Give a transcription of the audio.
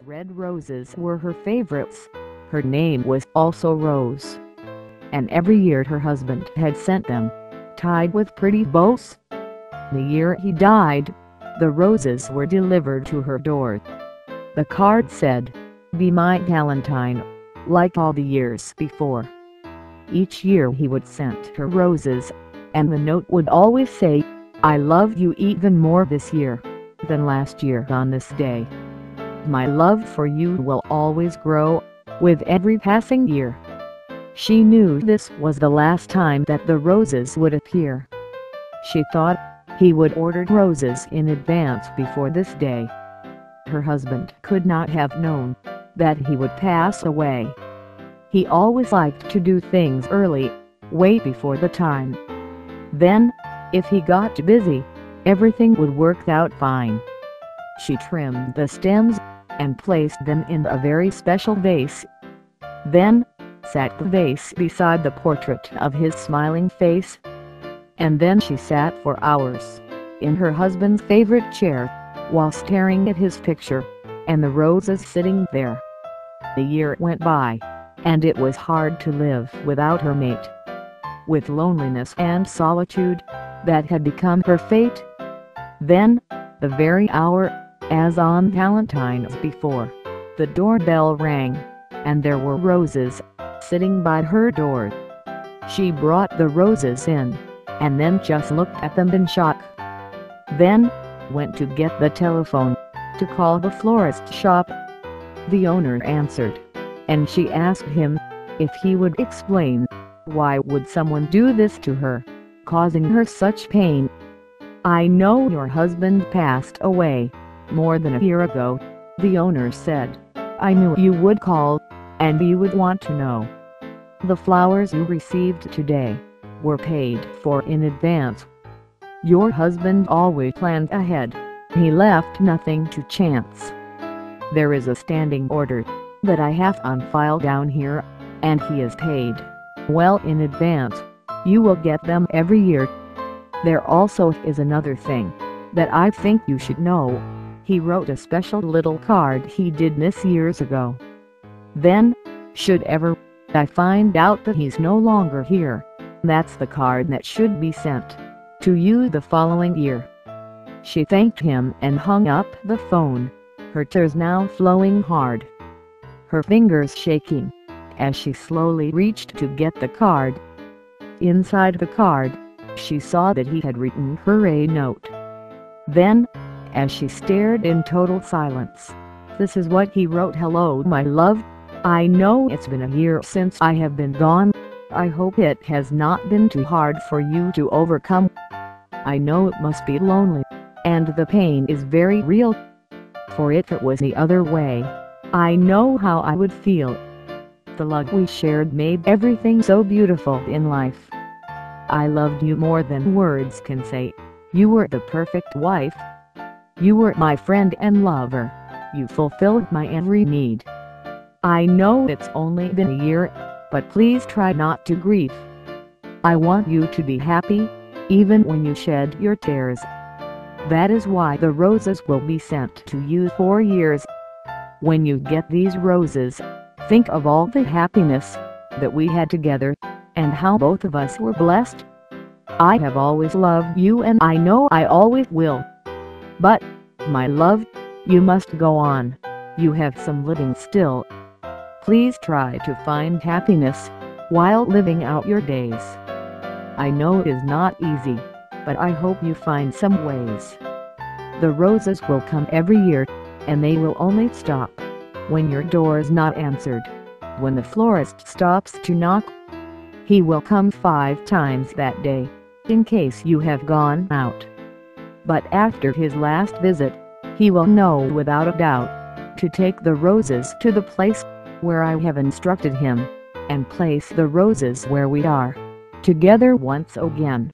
Red roses were her favorites. Her name was also Rose. And every year her husband had sent them, tied with pretty bows. The year he died, the roses were delivered to her door. The card said, "Be my Valentine," like all the years before. Each year he would send her roses, and the note would always say, "I love you even more this year than last year on this day. My love for you will always grow with every passing year." She knew this was the last time that the roses would appear. She thought he would order roses in advance before this day. Her husband could not have known that he would pass away. He always liked to do things early, way before the time. Then, if he got busy, everything would work out fine. She trimmed the stems and placed them in a very special vase. Then, sat the vase beside the portrait of his smiling face. And then she sat for hours in her husband's favorite chair, while staring at his picture and the roses sitting there. The year went by, and it was hard to live without her mate. With loneliness and solitude, that had become her fate. Then, the very hour, as on Valentine's before, the doorbell rang, and there were roses sitting by her door. She brought the roses in, and then just looked at them in shock. Then, went to get the telephone to call the florist shop. The owner answered, and she asked him if he would explain why would someone do this to her, causing her such pain. "I know your husband passed away more than a year ago," the owner said. "I knew you would call, and you would want to know. The flowers you received today were paid for in advance. Your husband always planned ahead. He left nothing to chance. There is a standing order that I have on file down here, and he is paid well in advance. You will get them every year. There also is another thing that I think you should know." He wrote a special little card he did this years ago. "Then, should ever I find out that he's no longer here, that's the card that should be sent to you the following year." She thanked him and hung up the phone, her tears now flowing hard, her fingers shaking, as she slowly reached to get the card. Inside the card, she saw that he had written her a note. Then, as she stared in total silence, this is what he wrote: "Hello, my love. I know it's been a year since I have been gone. I hope it has not been too hard for you to overcome. I know it must be lonely, and the pain is very real. For if it was the other way, I know how I would feel. The love we shared made everything so beautiful in life. I loved you more than words can say. You were the perfect wife. You were my friend and lover. You fulfilled my every need. I know it's only been a year, but please try not to grieve. I want you to be happy, even when you shed your tears. That is why the roses will be sent to you for years. When you get these roses, think of all the happiness that we had together, and how both of us were blessed. I have always loved you, and I know I always will. But, my love, you must go on. You have some living still. Please try to find happiness while living out your days. I know it is not easy, but I hope you find some ways. The roses will come every year, and they will only stop when your door is not answered. When the florist stops to knock, he will come 5 times that day, in case you have gone out. But after his last visit, he will know without a doubt to take the roses to the place where I have instructed him, and place the roses where we are together once again."